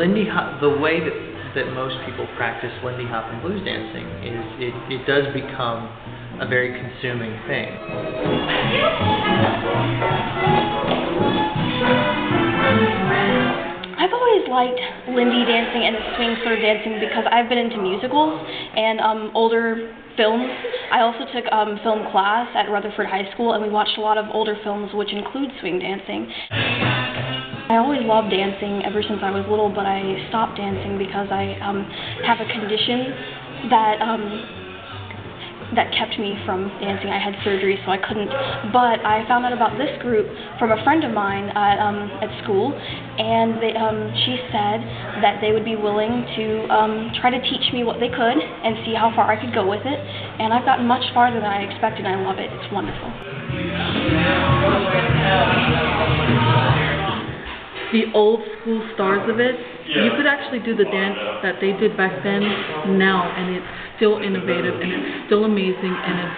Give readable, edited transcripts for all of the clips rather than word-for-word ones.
Lindy Hop, the way that most people practice Lindy Hop and blues dancing is it does become a very consuming thing. I've always liked Lindy dancing and swing sort of dancing because I've been into musicals and older films. I also took film class at Rutherford High School, and we watched a lot of older films which include swing dancing. I always loved dancing ever since I was little, but I stopped dancing because I have a condition that kept me from dancing. I had surgery, so I couldn't. But I found out about this group from a friend of mine at school, and she said that they would be willing to try to teach me what they could and see how far I could go with it. And I've gotten much farther than I expected, and I love it. It's wonderful. The old school stars of it, you could actually do the dance that they did back then now, and it's still innovative, and it's still amazing, and it's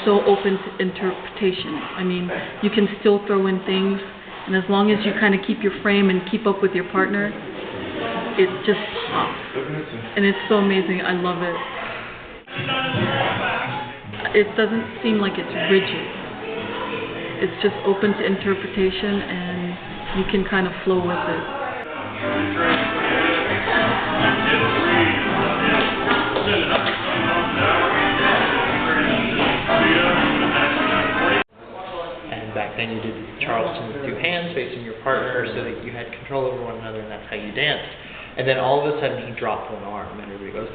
so open to interpretation. I mean, you can still throw in things, and as long as you kind of keep your frame and keep up with your partner, it just pops. And it's so amazing. I love it. It doesn't seem like it's rigid. It's just open to interpretation, and you can kind of flow with it. And back then you did Charleston with two hands facing your partner so that you had control over one another, and that's how you danced. And then all of a sudden he dropped one arm and everybody goes,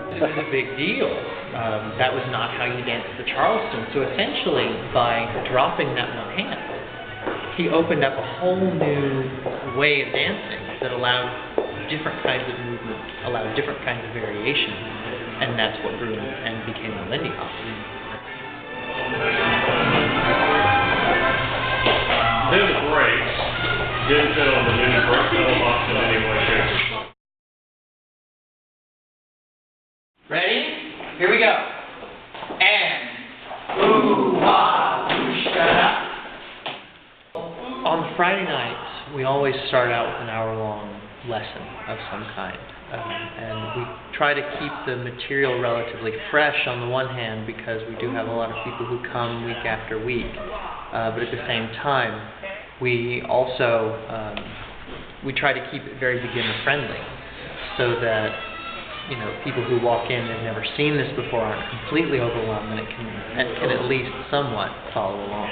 this is a big deal. That was not how you danced the Charleston. So essentially, by dropping that one hand, he opened up a whole new way of dancing that allowed different kinds of movement, allowed different kinds of variation, and that's what grew and became the Lindy Hop. Then the brakes didn't fit on the new brake pedal box in any way, shape, or form. Ready? Here we go. And ooh-ah, oosh-da-da. On the Friday nights, we always start out with an hour-long lesson of some kind. And we try to keep the material relatively fresh on the one hand because we do have a lot of people who come week after week. But at the same time, we also we try to keep it very beginner-friendly so that people who walk in and have never seen this before aren't completely overwhelmed and can at least somewhat follow along.